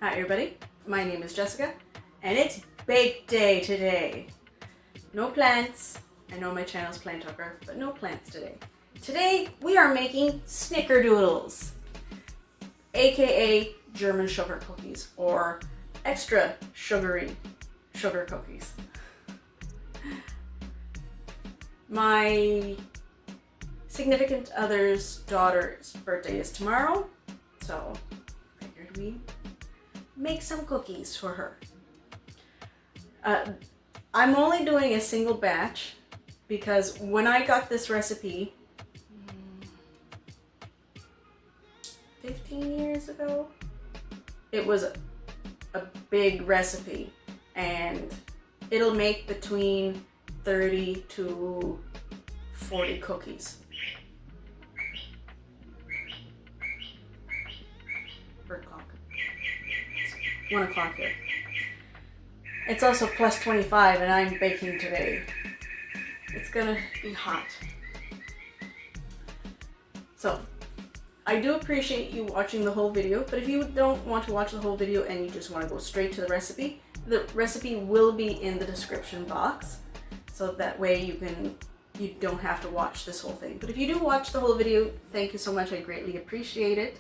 Hi everybody, my name is Jessica and it's bake day today. No plants. I know my channel's plain Tucker, but no plants today. Today we are making Snickerdoodles, aka German sugar cookies or extra sugary sugar cookies. My significant other's daughter's birthday is tomorrow, so I figured we'd make some cookies for her. I'm only doing a single batch because when I got this recipe 15 years ago, it was a big recipe and it'll make between 30 to 40 cookies. Bird clock. It's 1 o'clock here. It's also plus 25 and I'm baking today. It's gonna be hot. So, I do appreciate you watching the whole video, but if you don't want to watch the whole video and you just want to go straight to the recipe will be in the description box. So that way you don't have to watch this whole thing. But if you do watch the whole video, thank you so much. I greatly appreciate it.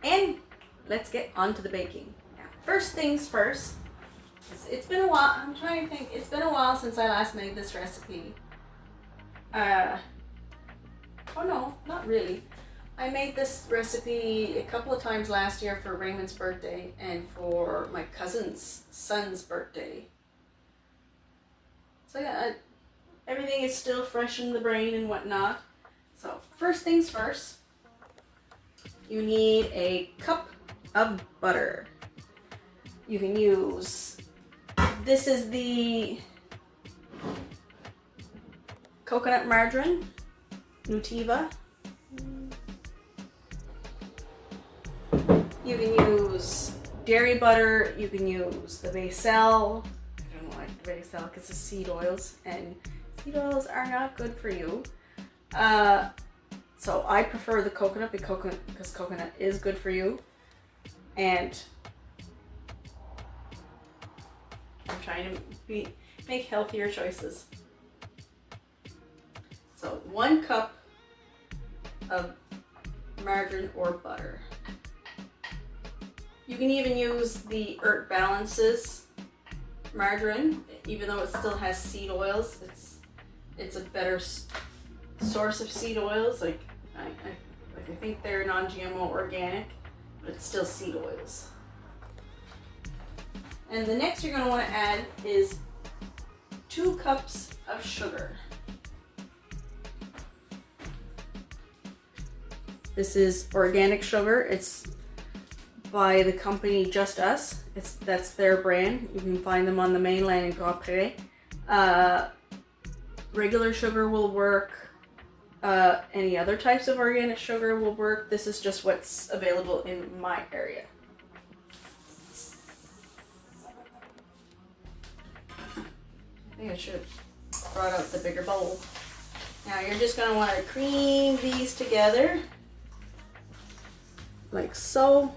And let's get on to the baking. Now, first things first. It's been a while. I'm trying to think. It's been a while since I last made this recipe. Oh no, not really. I made this recipe a couple of times last year for Raymond's birthday and for my cousin's son's birthday. So yeah, everything is still fresh in the brain and whatnot. So first things first, you need a cup of butter. You can use, this is the coconut margarine, Nutiva. You can use dairy butter, you can use the basil. I don't like the basil because it's seed oils and seed oils are not good for you. So I prefer the coconut because coconut is good for you. And I'm trying to make healthier choices. So 1 cup of margarine or butter. You can even use the Earth Balances margarine, even though it still has seed oils. It's a better source of seed oils. Like I think they're non-GMO organic, but it's still seed oils. And the next you're going to want to add is 2 cups of sugar. This is organic sugar. It's by the company Just Us. That's their brand. You can find them on the mainland in Grandpré. Regular sugar will work. Any other types of organic sugar will work. This is just what's available in my area. I think I should have brought out the bigger bowl. Now you're just going to want to cream these together like so.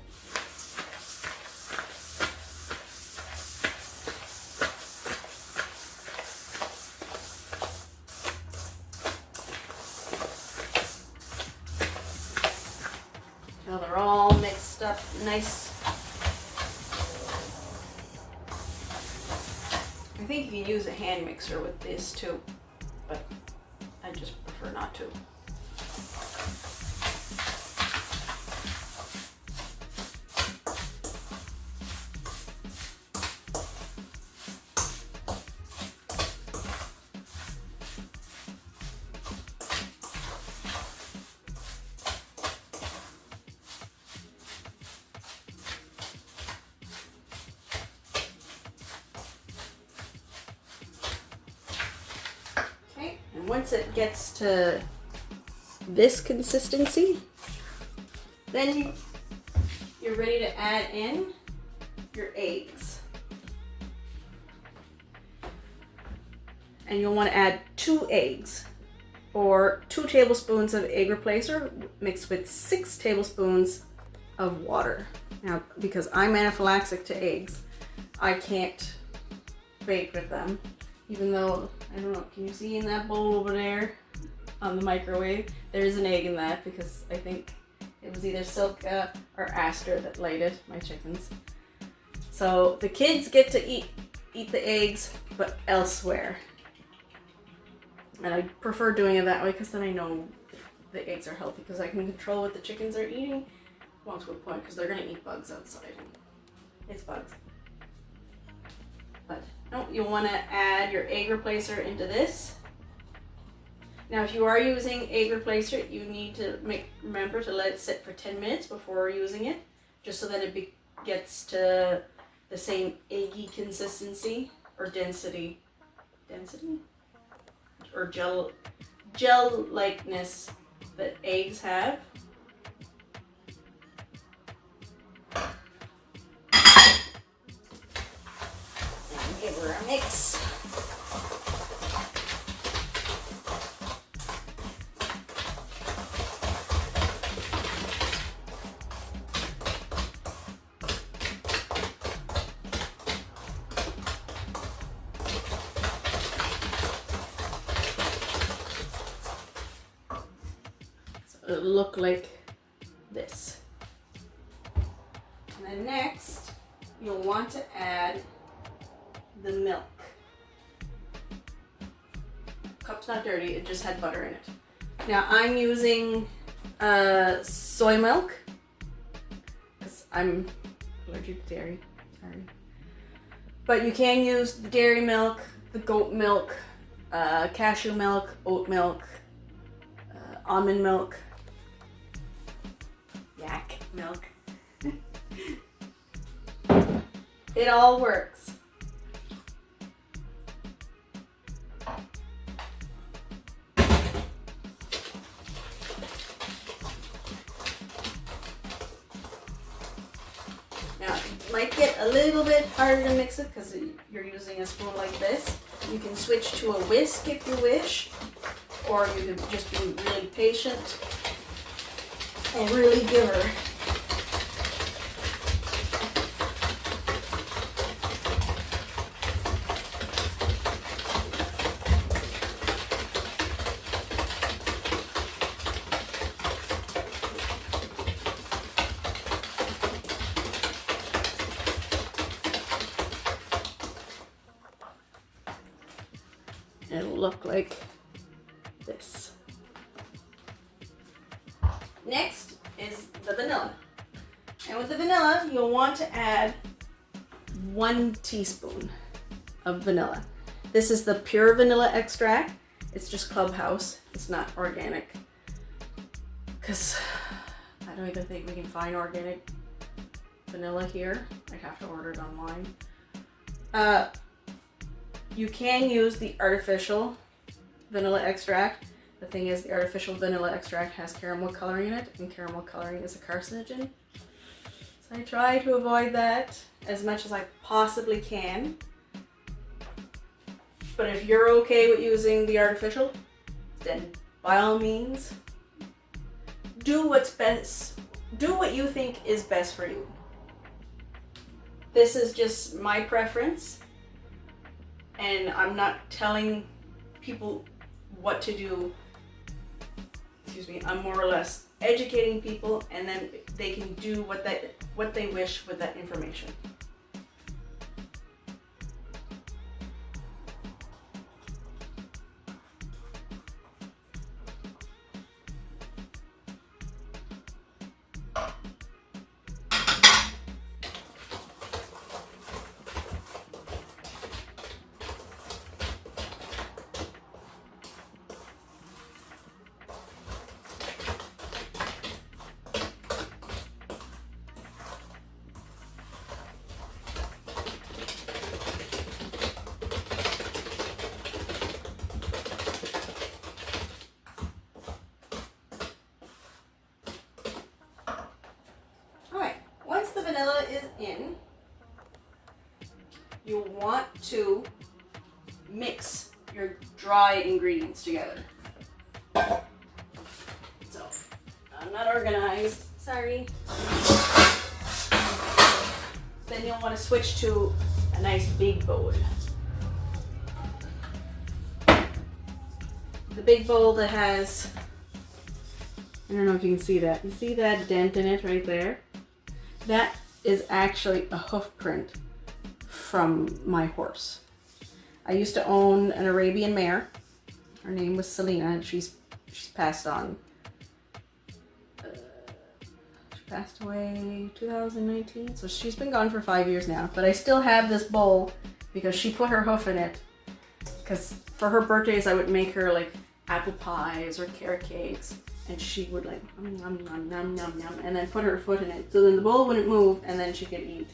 Now they're all mixed up nice. I think you can use a hand mixer with this too, but I just prefer not to. Once it gets to this consistency, then you're ready to add in your eggs. And you'll want to add 2 eggs or 2 tablespoons of egg replacer mixed with 6 tablespoons of water. Now, because I'm anaphylaxis to eggs, I can't bake with them. Even though, I don't know, can you see in that bowl over there on the microwave? There is an egg in that because I think it was either Silka or Aster that laid it, my chickens. So the kids get to eat the eggs, but elsewhere. And I prefer doing it that way because then I know the eggs are healthy because I can control what the chickens are eating. Well, to a point because they're going to eat bugs outside. It's bugs. But no, you'll want to add your egg replacer into this. Now, if you are using egg replacer, you need to remember to let it sit for 10 minutes before using it, just so that it gets to the same eggy consistency or density, or gel likeness that eggs have. And give her a mix. It'll look like this. And then next, you'll want to add the milk. Cup's not dirty, it just had butter in it. Now I'm using soy milk because I'm allergic to dairy, sorry. But you can use the dairy milk, the goat milk, cashew milk, oat milk, almond milk, yak milk. It all works. Now, it might get a little bit harder to mix it because you're using a spoon like this. You can switch to a whisk if you wish, or you can just be really patient and really give her. It'll look like this. Next is the vanilla. And with the vanilla, you'll want to add 1 teaspoon of vanilla. This is the pure vanilla extract. It's just Clubhouse. It's not organic. Because I don't even think we can find organic vanilla here. I'd have to order it online. You can use the artificial vanilla extract. The thing is, the artificial vanilla extract has caramel coloring in it, and caramel coloring is a carcinogen. So I try to avoid that as much as I possibly can. But if you're okay with using the artificial, then by all means, do what's best. Do what you think is best for you. This is just my preference. And I'm not telling people what to do. Excuse me, I'm more or less educating people, and then they can do what they wish with that information. Vanilla is in, you'll want to mix your dry ingredients together. So, I'm not organized, sorry. then you'll want to switch to a nice big bowl. The big bowl that has, I don't know if you can see that. You see that dent in it right there? That is actually a hoof print from my horse. I used to own an Arabian mare. Her name was Selena, and she's passed on. She passed away 2019, so she's been gone for 5 years now. But I still have this bowl because she put her hoof in it. Because for her birthdays, I would make her like apple pies or carrot cakes, and she would like nom nom nom nom nom, and then put her foot in it. So then the bowl wouldn't move, and then she could eat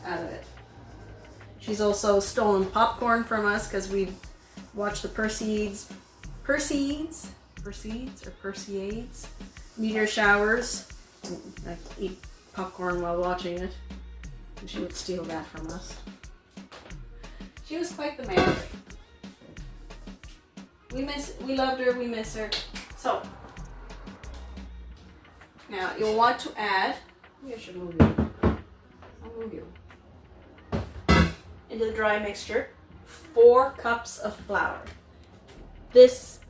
out of it. She's also stolen popcorn from us because we watched the Perseids meteor showers, and like eat popcorn while watching it, and she would steal that from us. She was quite the mare. We loved her, we miss her. So now you'll want to add, maybe I should move you. I'll move you. Into the dry mixture, 4 cups of flour. This,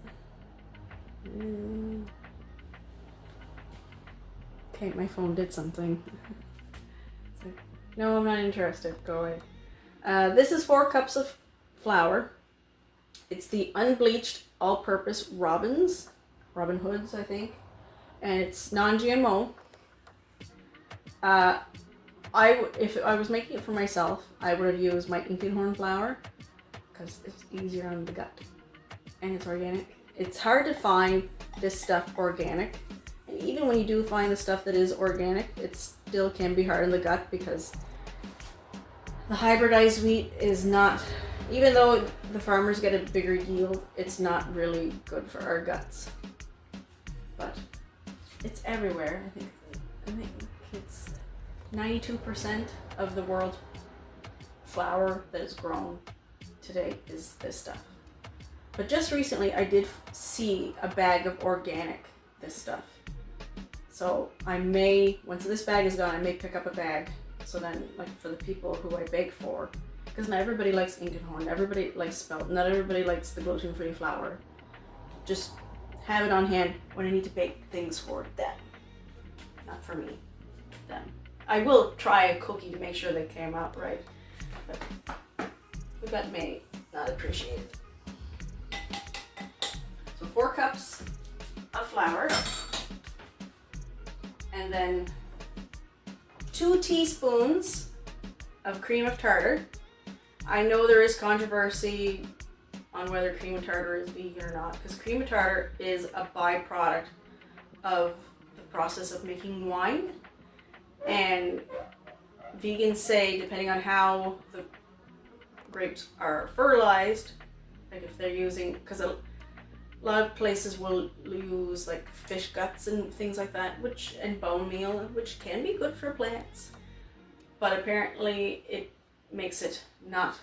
okay, my phone did something. Like, no, I'm not interested, go away. This is 4 cups of flour. It's the unbleached all-purpose Robin Hoods, I think, and it's non-GMO. If I was making it for myself, I would have used my Inkenhorn flour because it's easier on the gut and it's organic. It's hard to find this stuff organic, and even when you do find the stuff that is organic, it still can be hard on the gut because the hybridized wheat is not, even though the farmers get a bigger yield, it's not really good for our guts. But it's everywhere. I think it's 92% of the world's flour that is grown today is this stuff. But just recently I did see a bag of organic this stuff. So I may, once this bag is gone, I may pick up a bag. So then, like for the people who I bake for, because not everybody likes Inkenhorn, not everybody likes spelt, not everybody likes the gluten-free flour. Just have it on hand when I need to bake things for them. Not for me, them. I will try a cookie to make sure they came out right, but we got may not appreciate it. So 4 cups of flour, and then 2 teaspoons of cream of tartar. I know there is controversy on whether cream of tartar is vegan or not, because cream of tartar is a byproduct of the process of making wine. And vegans say, depending on how the grapes are fertilized, like if they're using, because a lot of places will use like fish guts and things like that, and bone meal, which can be good for plants, but apparently it makes it not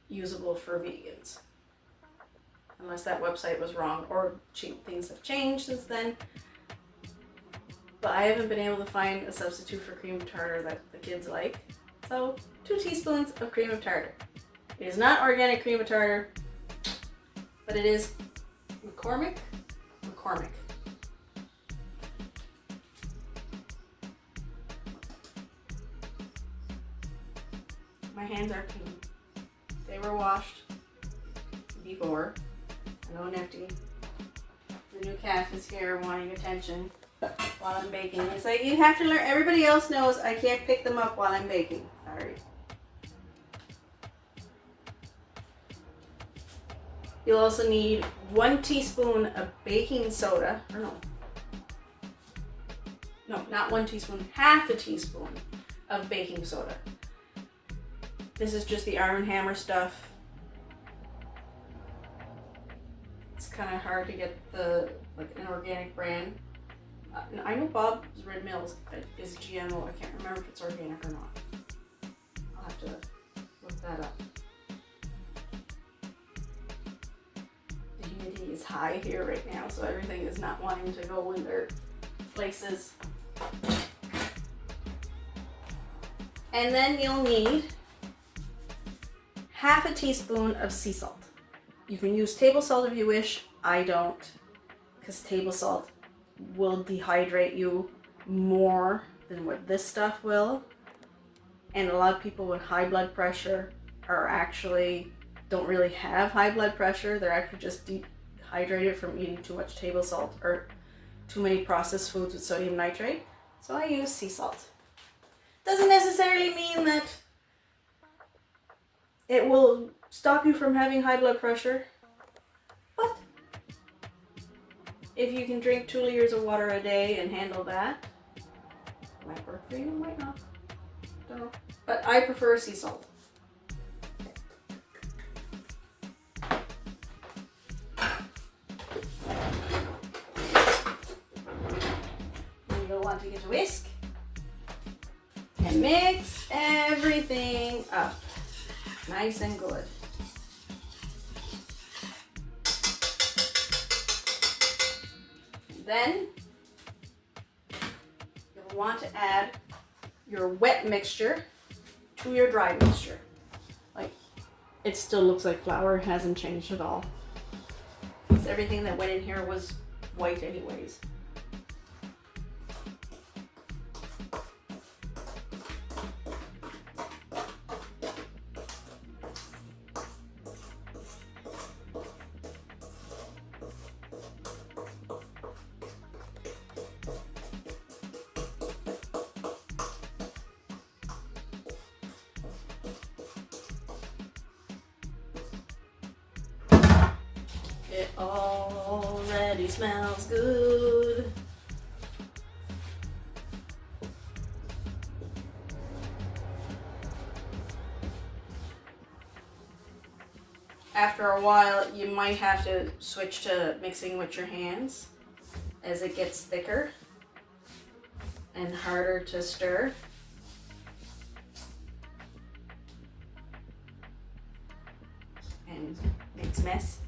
usable for vegans, unless that website was wrong or things have changed since then. But I haven't been able to find a substitute for cream of tartar that the kids like. So 2 teaspoons of cream of tartar. It is not organic cream of tartar, but it is McCormick. My hands are clean. They were washed before. Hello, Nifty. The new calf is here wanting attention while I'm baking. It's like, you have to learn. Everybody else knows I can't pick them up while I'm baking. Sorry. You'll also need 1 teaspoon of baking soda. Or no, not 1 teaspoon, half a teaspoon of baking soda. This is just the Arm & Hammer stuff. It's kind of hard to get an organic brand. I know Bob's Red Mills is GMO. I can't remember if it's organic or not. I'll have to look that up. The humidity is high here right now, so everything is not wanting to go in their places. And then you'll need half a teaspoon of sea salt. You can use table salt if you wish. I don't, because table salt will dehydrate you more than what this stuff will. And a lot of people with high blood pressure are actually don't really have high blood pressure. They're actually just dehydrated from eating too much table salt or too many processed foods with sodium nitrate. So I use sea salt. Doesn't necessarily mean that it will stop you from having high blood pressure, but if you can drink 2 liters of water a day and handle that, it might work for you, might not. Don't know. But I prefer sea salt. And you'll want to get a whisk and mix everything up nice and good. And then you'll want to add your wet mixture to your dry mixture. Like, it still looks like flour, it hasn't changed at all. Because everything that went in here was white anyways. It already smells good. After a while, you might have to switch to mixing with your hands as it gets thicker and harder to stir. And makes mess.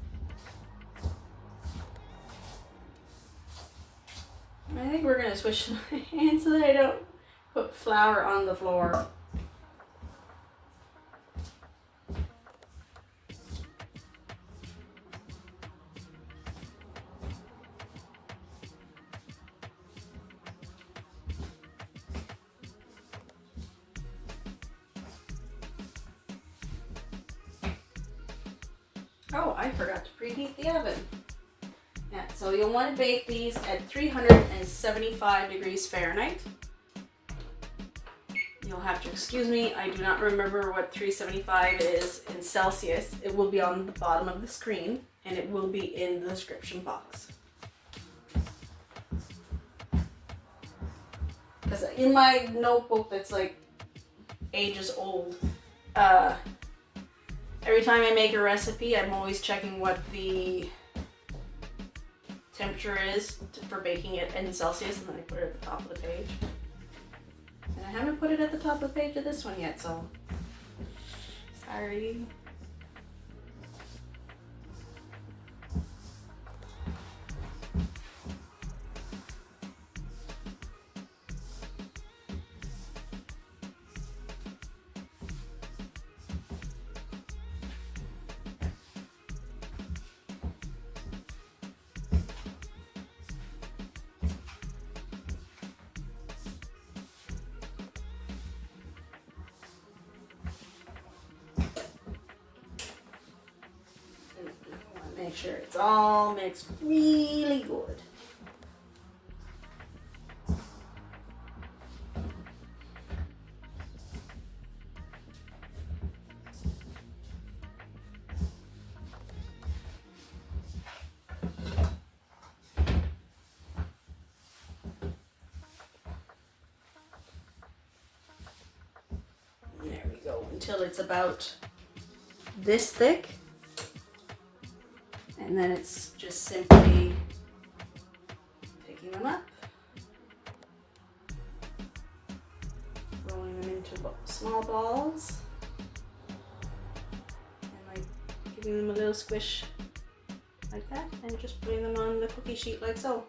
I think we're going to switch to my hands so that I don't put flour on the floor. Oh, I forgot to preheat the oven. Yeah, so you'll want to bake these at 375 degrees Fahrenheit. You'll have to excuse me, I do not remember what 375 is in Celsius. It will be on the bottom of the screen and it will be in the description box. Because in my notebook that's like ages old, every time I make a recipe, I'm always checking what the temperature is for baking it in Celsius, and then I put it at the top of the page. And I haven't put it at the top of the page of this one yet, so sorry. Make sure it's all mixed really good. There we go, until it's about this thick. And then it's just simply picking them up, rolling them into small balls, and like giving them a little squish like that, and just putting them on the cookie sheet like so.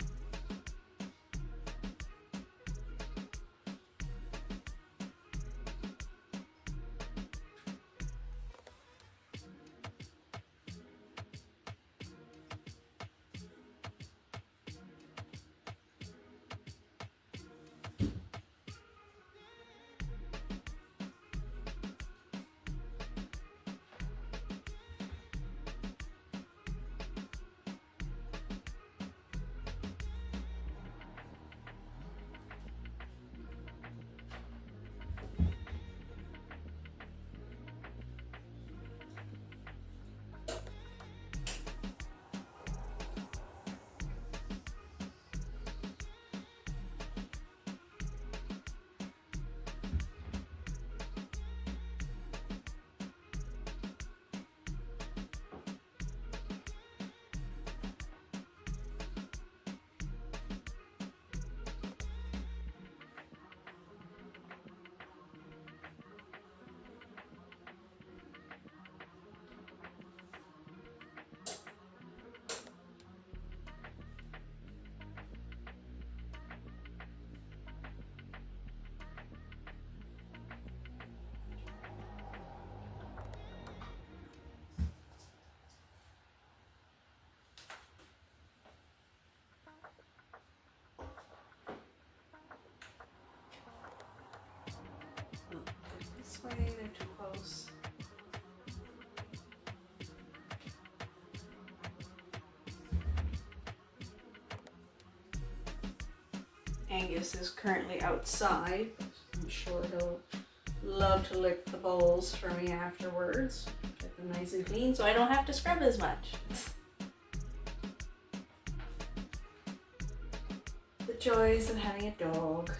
close. Angus is currently outside. I'm sure he'll love to lick the bowls for me afterwards. Get them nice and clean so I don't have to scrub as much. The joys of having a dog.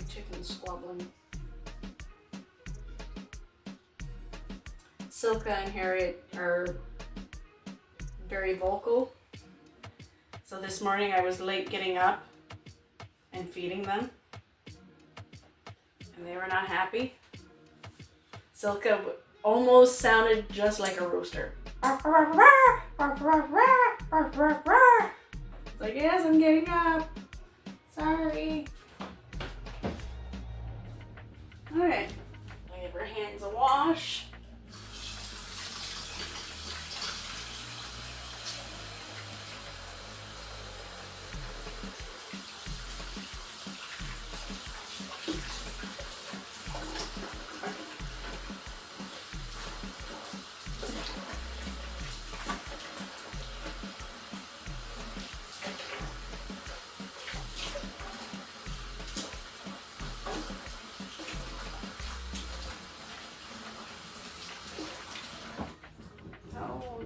Chicken squabbling. Silka and Harriet are very vocal. So this morning I was late getting up and feeding them. And they were not happy. Silka almost sounded just like a rooster. It's like, yes, I'm getting up. Sorry. Alright, I'll give her hands a wash.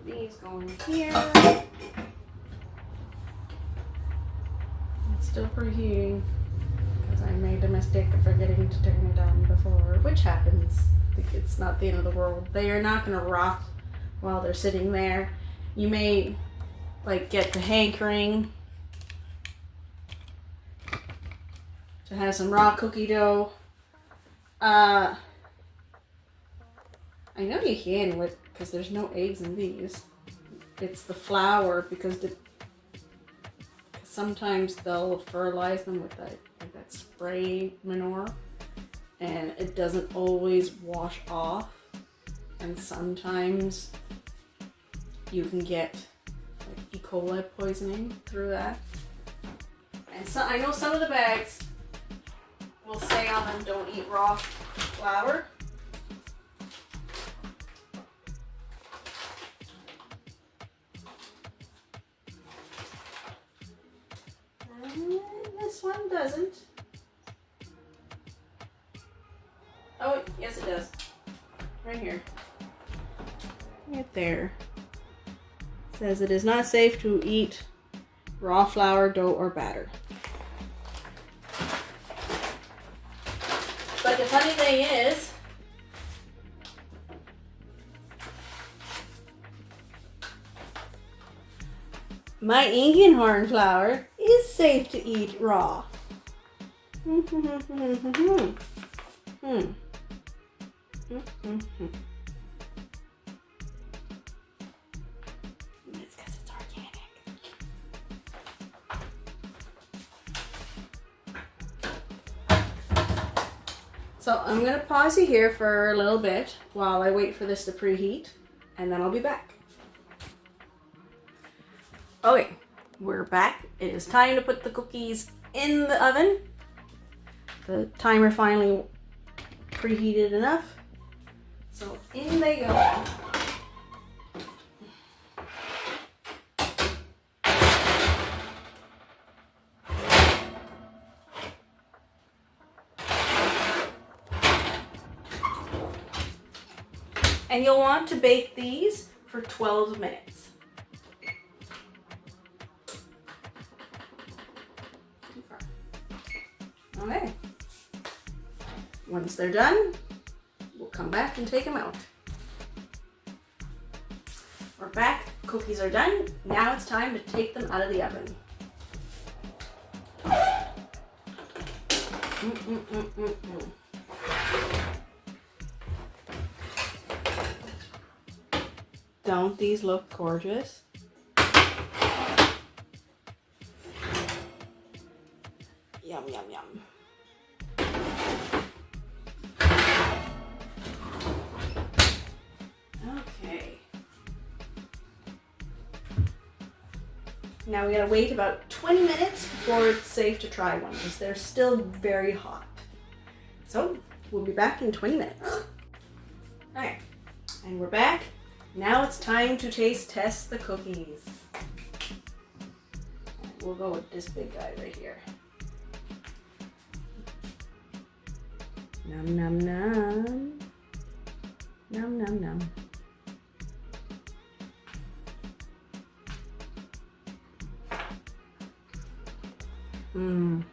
These going here. It's still preheating because I made the mistake of forgetting to turn it on before, which happens. It's not the end of the world. They are not going to rock while they're sitting there. You may like get the hankering to have some raw cookie dough. I know you can with because there's no eggs in these. It's the flour because sometimes they'll fertilize them with that spray manure and it doesn't always wash off, and sometimes you can get like E. coli poisoning through that. And so I know some of the bags will say on them don't eat raw flour. This one doesn't. Oh, yes it does. Right here. Right there. It says it is not safe to eat raw flour, dough, or batter. But the funny thing is, my Indian horn flour is safe to eat raw. It's because it's organic. So I'm going to pause you here for a little bit while I wait for this to preheat, and then I'll be back. Okay, we're back. It is time to put the cookies in the oven. The timer finally preheated enough. So in they go. And you'll want to bake these for 12 minutes. Okay. Once they're done, we'll come back and take them out. We're back, cookies are done. Now it's time to take them out of the oven. Don't these look gorgeous? Yum, yum, yum. Okay. Now we gotta wait about 20 minutes before it's safe to try one because they're still very hot. So we'll be back in 20 minutes. Okay, and we're back. Now it's time to taste test the cookies. And we'll go with this big guy right here. Num num num. Num num num. Mmm.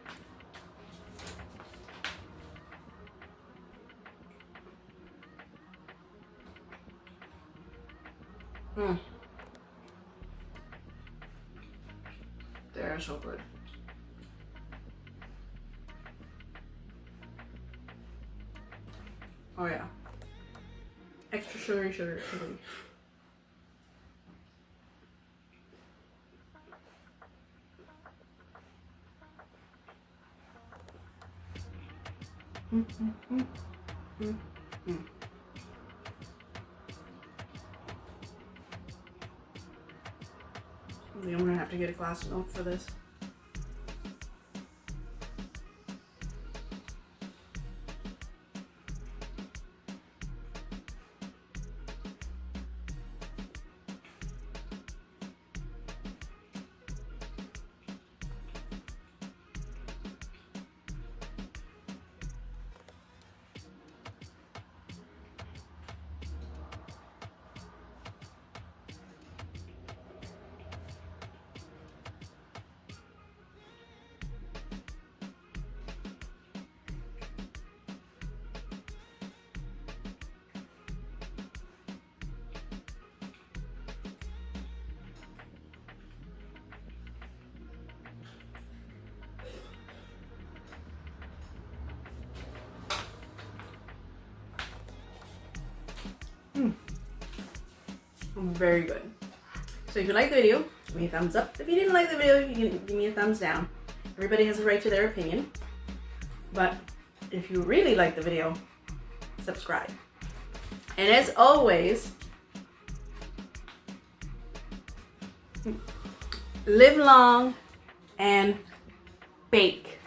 Mmm. They're so good. Oh yeah. Extra sugary, sugary. I'm gonna have to get a glass of milk for this. Very good. So if you liked the video, give me a thumbs up. If you didn't like the video, you can give me a thumbs down. Everybody has a right to their opinion. But if you really like the video, subscribe. And as always, live long and bake.